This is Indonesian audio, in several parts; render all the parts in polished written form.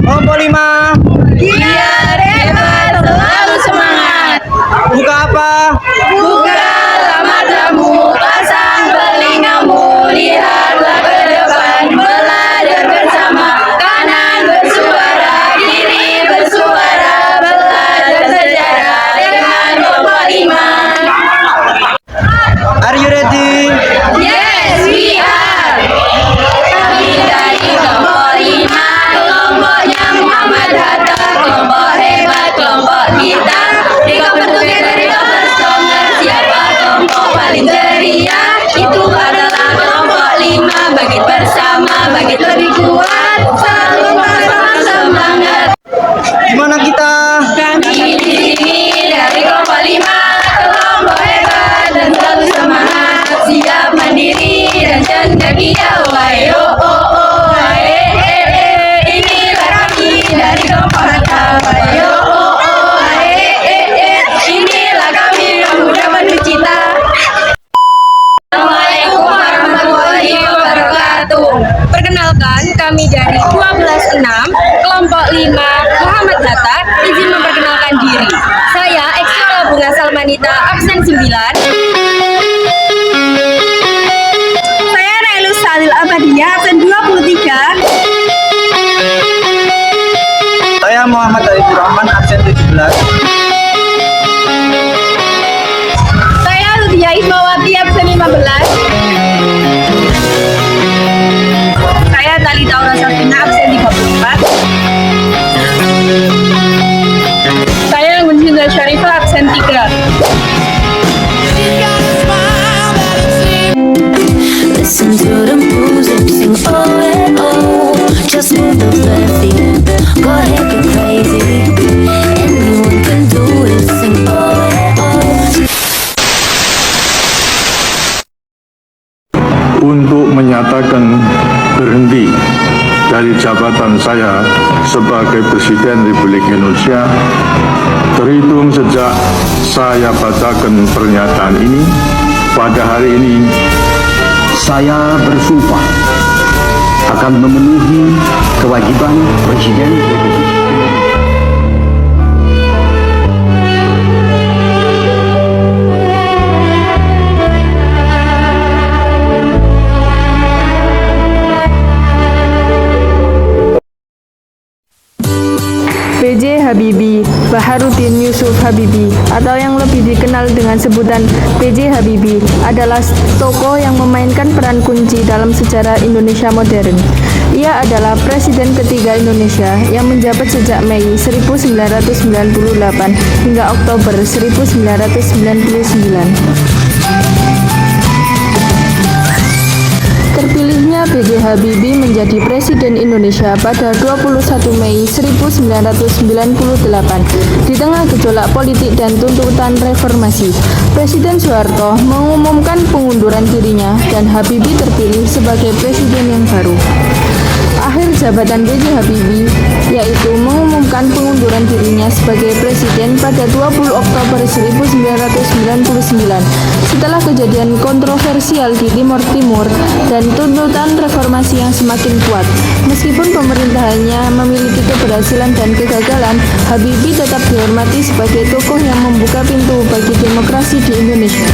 Kelompok 5. Biar hebat, selalu semangat. Buka apa? Buka lamadamu, pasang telingamu, lihatlah ke depan, belajar bersama. Kanan bersuara, kiri bersuara, belajar sejarah dengan kelompok 5. Are you ready? Yes, we are. Kami dari kelompok 5, kelompoknya Muhammad Hatta, kelompok hebat, kelompok kita. Di kelompok together, di kelompok stronger. Siapa kelompok paling ceria? Itu adalah kelompok 5. Bangkit bersama, bangkit lebih kuat, selalu bersama semangat. Gimana kita? Kami di sini dari kelompok 5, kelompok hebat dan selalu semangat, siap mandiri dan jalan kaki jauh. Ayo, inilah kami dari kelompok Hatta. Ayo, inilah kami pemuda penuh cita. Assalamualaikum warahmatullahi wabarakatuh. Perkenalkan, kami dari 12-6, kelompok 5, Muhammad Hatta. Izin memperkenalkan diri. Saya Eksiola Bunga Salmanita, absen 9. Saya Nailus Salil Abadiah, absen 23. Saya Muhammad Arifur Rahman, absen 17. Saya Ludia Ismawati, absen 15. Saya Talita Aura Safina, absen 34. Saya Gunjinda Syarifah, absen 3. Listen to the music, sing oh and oh. Just move those left feet, go ahead, go crazy. Anyone can do it, sing oh and oh. Untuk menyatakan berhenti dari jabatan saya sebagai Presiden Republik Indonesia terhitung sejak saya bacakan pernyataan ini pada hari ini. Saya bersumpah akan memenuhi kewajiban Presiden Republik. B.J. Habibie, Baharudin Yusuf Habibie, atau yang lebih dikenal dengan sebutan B.J. Habibie, adalah tokoh yang memainkan peran kunci dalam sejarah Indonesia modern. Ia adalah Presiden ketiga Indonesia yang menjabat sejak Mei 1998 hingga Oktober 1999. Terpilihnya B.J. Habibie menjadi Presiden Indonesia pada 21 Mei 1998 di tengah gejolak politik dan tuntutan reformasi. Presiden Soeharto mengumumkan pengunduran dirinya dan Habibie terpilih sebagai presiden yang baru. Akhir jabatan B.J. Habibie yaitu mengumumkan pengunduran dirinya sebagai presiden pada 20 Oktober 1999 setelah kejadian kontroversial di Timor Timur dan tuntutan reformasi yang semakin kuat. Meskipun pemerintahannya memiliki keberhasilan dan kegagalan, Habibie tetap dihormati sebagai tokoh yang membuka pintu bagi demokrasi di Indonesia.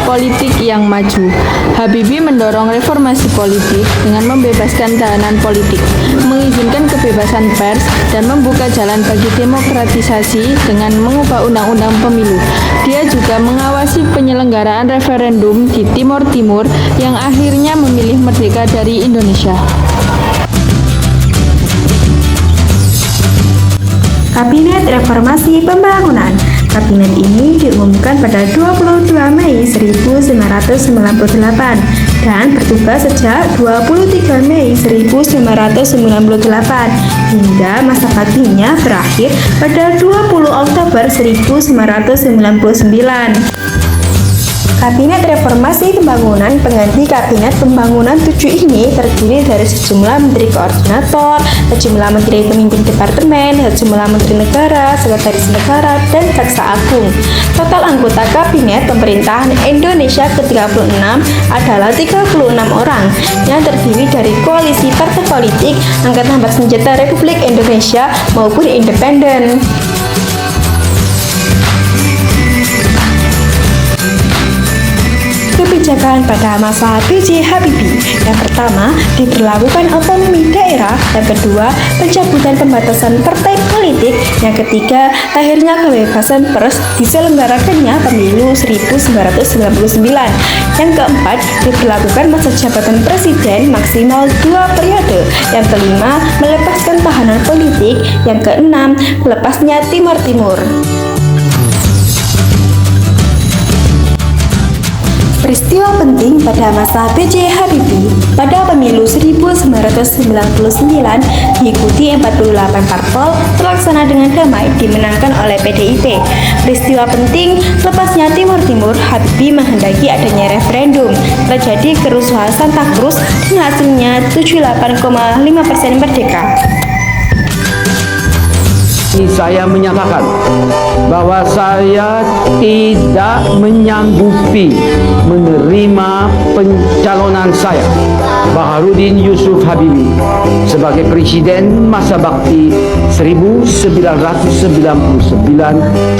Politik yang maju. Habibie mendorong reformasi politik dengan membebaskan tahanan politik, mengizinkan kebebasan pers, dan membuka jalan bagi demokratisasi dengan mengubah undang-undang pemilu. Dia juga mengawasi penyelenggaraan referendum di Timor Timur yang akhirnya memilih merdeka dari Indonesia. Kabinet Reformasi Pembangunan. Kabinet ini diumumkan pada 22 Mei 1998 dan bertugas sejak 23 Mei 1998 hingga masa baktinya berakhir pada 20 Oktober 1999. Kabinet Reformasi Pembangunan pengganti Kabinet Pembangunan 7 ini terdiri dari sejumlah menteri koordinator, sejumlah menteri pemimpin departemen, sejumlah menteri negara, sekretaris negara, dan jaksa agung. Total anggota Kabinet Pemerintahan Indonesia ke-36 adalah 36 orang yang terdiri dari koalisi partai politik, Angkatan Bersenjata Republik Indonesia maupun independen. Kebijakan pada masa B.J. Habibie. Yang pertama, diberlakukan otonomi daerah. Yang kedua, pencabutan pembatasan partai politik. Yang ketiga, akhirnya kebebasan pers, diselenggarakannya pemilu 1999. Yang keempat, diberlakukan masa jabatan presiden maksimal 2 periode. Yang kelima, melepaskan tahanan politik. Yang keenam, melepasnya Timur Timur. Peristiwa penting pada masa B.J. Habibie. Pada pemilu 1999 diikuti 48 parpol, terlaksana dengan damai, dimenangkan oleh PDIP. Peristiwa penting lepasnya Timur Timur, Habibie menghendaki adanya referendum. Terjadi kerusuhan Santa Cruz dengan hasilnya 78,5% merdeka. Saya menyatakan bahwa saya tidak menyanggupi menerima pencalonan saya, Baharudin Yusuf Habibie, sebagai Presiden masa bakti 1999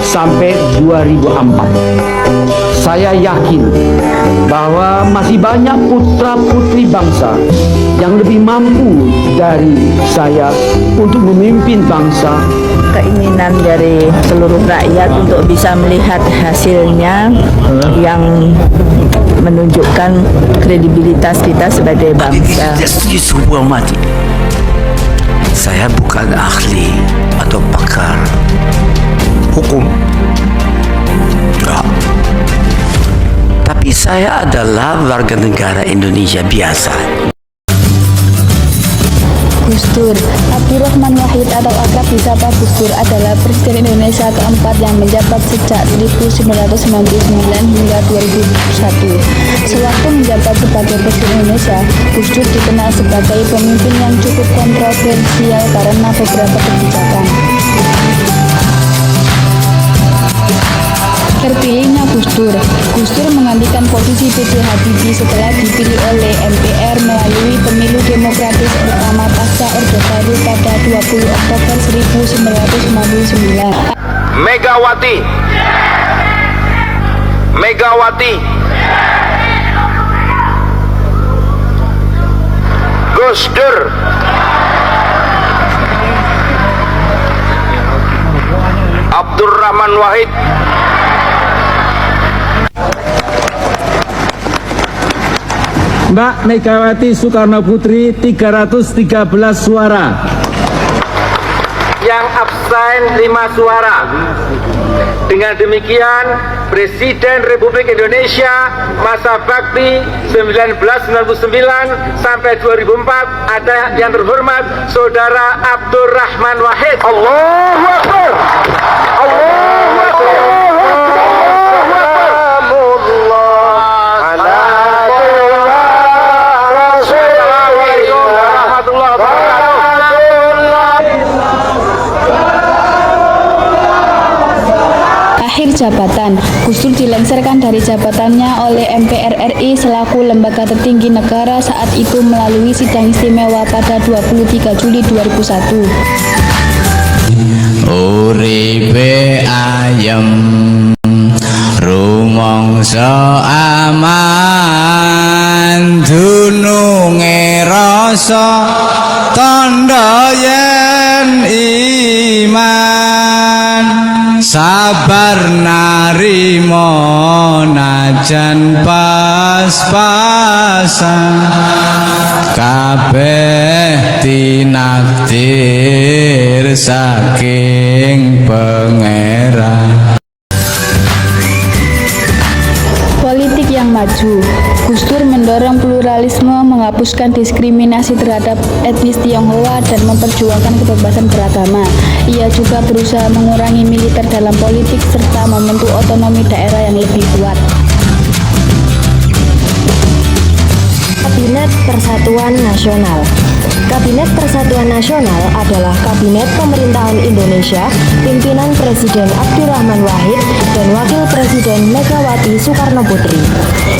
sampai 2004. Saya yakin bahwa masih banyak putra-putri bangsa yang lebih mampu dari saya untuk memimpin bangsa. Keinginan dari seluruh rakyat untuk bisa melihat hasilnya yang menunjukkan kredibilitas kita sebagai bangsa. Semua mati. Saya bukan ahli atau pakar hukum. Enggak. Tapi saya adalah warga negara Indonesia biasa. Gus Dur. Abdurrahman Wahid atau akrab disapa Gus Dur adalah Presiden Indonesia keempat yang menjabat sejak 1999 hingga 2001. Sewaktu menjabat sebagai Presiden Indonesia, Gus Dur dikenal sebagai pemimpin yang cukup kontroversial karena beberapa kebijakan. Terpilihnya Gus Dur menggantikan posisi B.J. Habibie setelah dipilih oleh MPR melalui pemilu demokratis pertama pasca Orde Baru pada 20 Oktober 1959. Megawati Gus Dur Abdurrahman Wahid. Mbak Megawati Soekarno Putri 313 suara. Yang absen 5 suara. Dengan demikian, Presiden Republik Indonesia masa bakti 1999 sampai 2004 ada yang terhormat Saudara Abdurrahman Wahid. Allahu Akbar. Allahu Akbar. Akhir jabatan, Gus Dur dilengsarkan dari jabatannya oleh MPR RI selaku lembaga tertinggi negara saat itu melalui sidang istimewa pada 23 Juli 2001. Uripe ayem rumangsa aman dununge rasa tandha yen iman sabar narimo najan pas-pasan kabeh tinakdir saking pangeran. Politik yang maju. Gus Dur mendorong pluralisme, menghapuskan diskriminasi terhadap etnis Tionghoa dan memperjuangkan kebebasan beragama. Ia juga berusaha mengurangi militer dalam politik serta membentuk otonomi daerah yang lebih kuat. Kabinet Persatuan Nasional. Kabinet Persatuan Nasional adalah kabinet pemerintahan Indonesia, pimpinan Presiden Abdurrahman Wahid dan Wakil Presiden Megawati Soekarno Putri.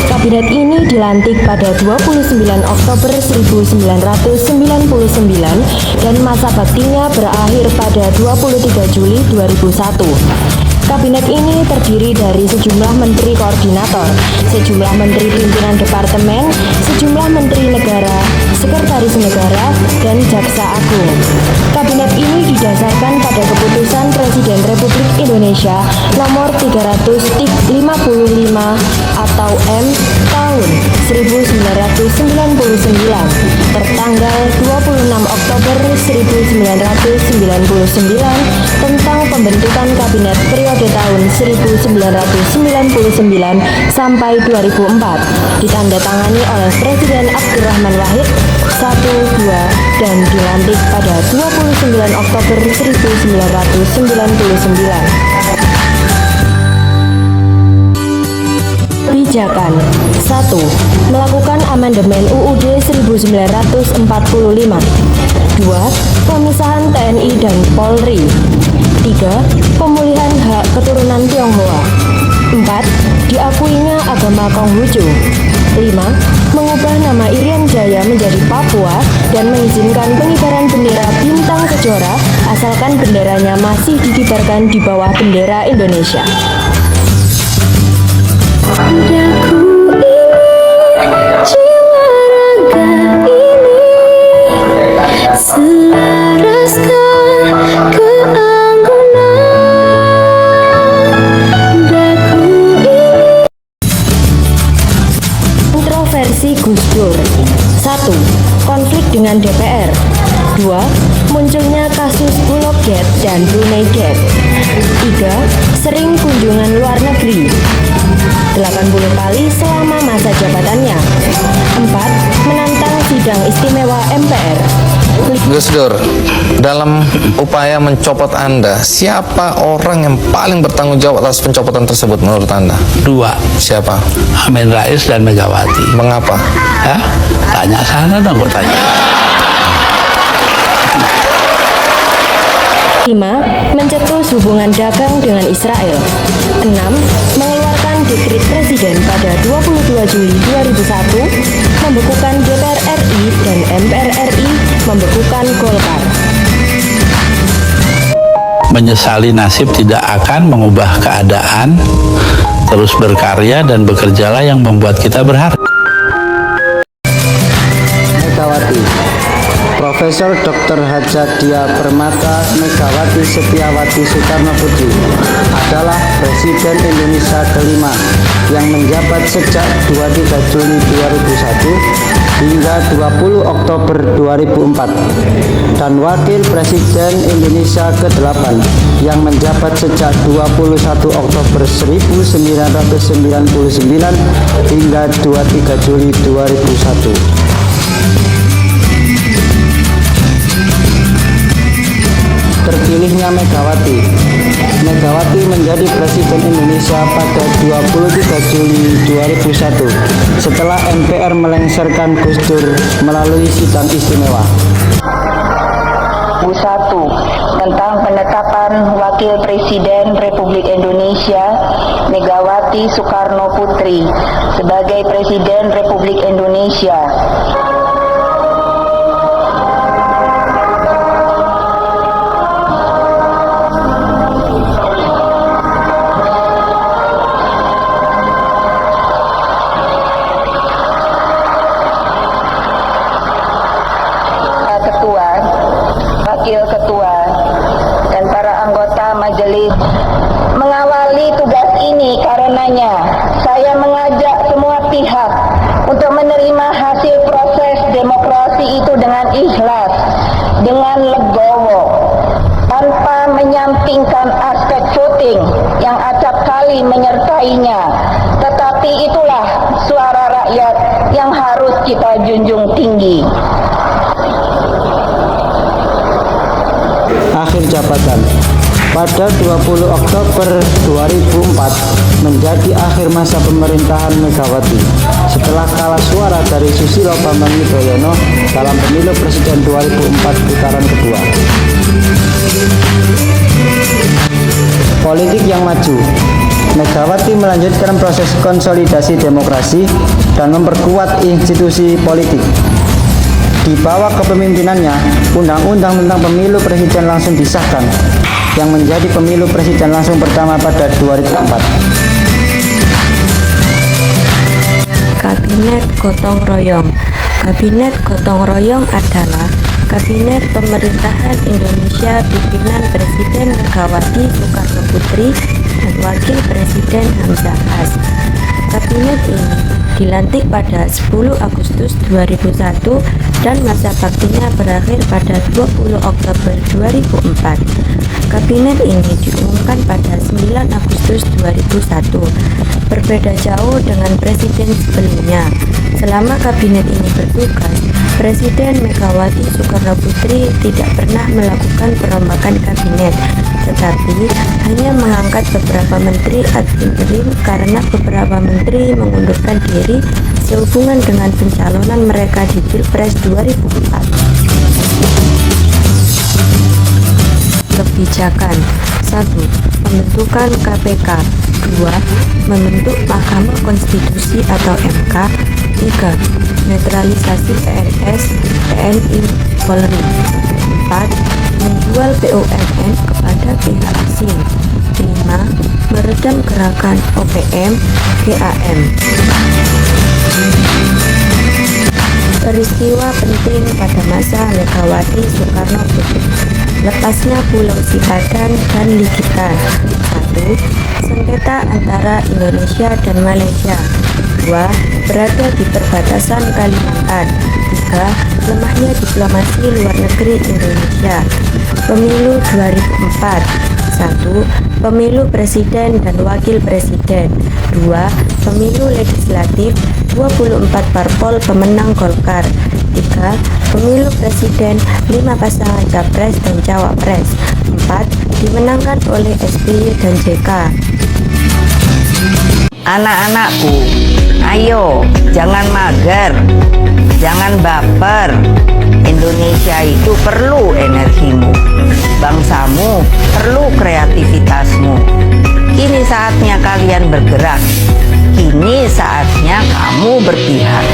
Kabinet ini dilantik pada 29 Oktober 1999 dan masa baktinya berakhir pada 23 Juli 2001. Kabinet ini terdiri dari sejumlah menteri koordinator, sejumlah menteri pimpinan departemen, sejumlah menteri negara, sekretaris negara, dan jaksa agung. Kabinet ini didasarkan pada keputusan Presiden Republik Indonesia nomor 355 atau M tahun 1999 tertanggal 26 Oktober 1999 tentang pembentukan kabinet periode tahun 1999 sampai 2004 ditandatangani oleh Presiden Abdurrahman Wahid 1, 2 dan dilantik pada 29 Oktober 1999. Kebijakan 1. Melakukan amandemen UUD 1945. 2. Pemisahan TNI dan Polri. 3. Pemulihan hak keturunan Tionghoa. 4. Diakuinya agama Konghucu. 5. Mengubah nama Irian Jaya menjadi Papua dan mengizinkan pengibaran bendera bintang kejora asalkan benderanya masih dikibarkan di bawah bendera Indonesia. Padaku ini, jiwa raga ini, selaraskan keanggunan. Padaku ini. Kontroversi Gus Dur. 1. Konflik dengan DPR. 2. Munculnya kasus Bulog Gate dan Brunei Gate. 3. Sering kunjungan luar negeri 80 kali selama masa jabatannya. 4. Menantang sidang istimewa MPR. Gus Dur, dalam upaya mencopot Anda, siapa orang yang paling bertanggung jawab atas pencopotan tersebut menurut Anda? 2. Siapa? Amin Rais dan Megawati. Mengapa? Hah? Tanya sana dong, gue tanya. 5. Mencetus hubungan dagang dengan Israel. 6. Mengeluarkan dekret Presiden pada 22 Juli 2001 membekukan DPR RI dan MPR RI membekukan Golkar. Menyesali nasib tidak akan mengubah keadaan, terus berkarya dan bekerjalah yang membuat kita berharga. Megawati. Profesor Dr. Hajat Dia Permata Megawati Setiawati Soekarno Putri adalah Presiden Indonesia kelima yang menjabat sejak 23 Juli 2001 hingga 20 Oktober 2004 dan Wakil Presiden Indonesia ke-8 yang menjabat sejak 21 Oktober 1999 hingga 23 Juli 2001. Terpilihnya Megawati menjadi Presiden Indonesia pada 23 Juli 2001 setelah MPR melengsarkan Gus Dur melalui sidang istimewa. 1. Tentang penetapan Wakil Presiden Republik Indonesia Megawati Soekarno Putri sebagai Presiden Republik Indonesia. 2. Wakil Ketua dan para anggota majelis mengawali tugas ini karenanya saya mengajak semua pihak untuk menerima hasil proses demokrasi itu dengan ikhlas, dengan legowo, tanpa menyampingkan aspek voting yang acap kali menyertainya. Tetapi itulah suara rakyat yang harus kita junjung tinggi. Akhir jabatan. pada 20 Oktober 2004 menjadi akhir masa pemerintahan Megawati setelah kalah suara dari Susilo Bambang Yudhoyono dalam pemilu presiden 2004 putaran kedua. Politik yang maju. Megawati melanjutkan proses konsolidasi demokrasi dan memperkuat institusi politik. Di bawah kepemimpinannya, Undang-Undang tentang Pemilu Presiden langsung disahkan, yang menjadi pemilu presiden langsung pertama pada 2004. Kabinet Gotong Royong. Kabinet Gotong Royong adalah Kabinet Pemerintahan Indonesia pimpinan Presiden Megawati Soekarno Putri dan Wakil Presiden Hamzahas. Kabinet ini dilantik pada 10 Agustus 2001 dan masa baktinya berakhir pada 20 Oktober 2004. Kabinet ini diumumkan pada 9 Agustus 2001. Berbeda jauh dengan presiden sebelumnya. Selama kabinet ini bertugas, Presiden Megawati Soekarno Putri tidak pernah melakukan perombakan kabinet, tetapi hanya mengangkat beberapa menteri ad interim karena beberapa menteri mengundurkan diri sehubungan dengan pencalonan mereka di Pilpres 2004. Kebijakan 1. Pembentukan KPK. 2. Membentuk Mahkamah Konstitusi atau MK. 3. Netralisasi PNS, TNI, Polri. 4. Menjual BUMN kepada pihak asing. 5. Meredam gerakan OPM, GAM. Peristiwa penting pada masa Megawati Soekarno Putri. Lepasnya Pulau Sipadan dan Ligitan. 1. Sengketa antara Indonesia dan Malaysia. 2. Berada di perbatasan Kalimantan. 3. Lemahnya diplomasi luar negeri Indonesia. Pemilu 2004. 1. Pemilu Presiden dan Wakil Presiden. 2. Pemilu Legislatif 24 parpol pemenang Golkar. 3. Pemilu Presiden 5 pasangan Capres dan Cawapres. 4. Dimenangkan oleh SBY dan JK. Anak-anakku, ayo jangan mager, jangan baper. Indonesia itu perlu energimu, bangsamu perlu kreativitasmu. Kini saatnya kalian bergerak, kini saatnya kamu berpihak.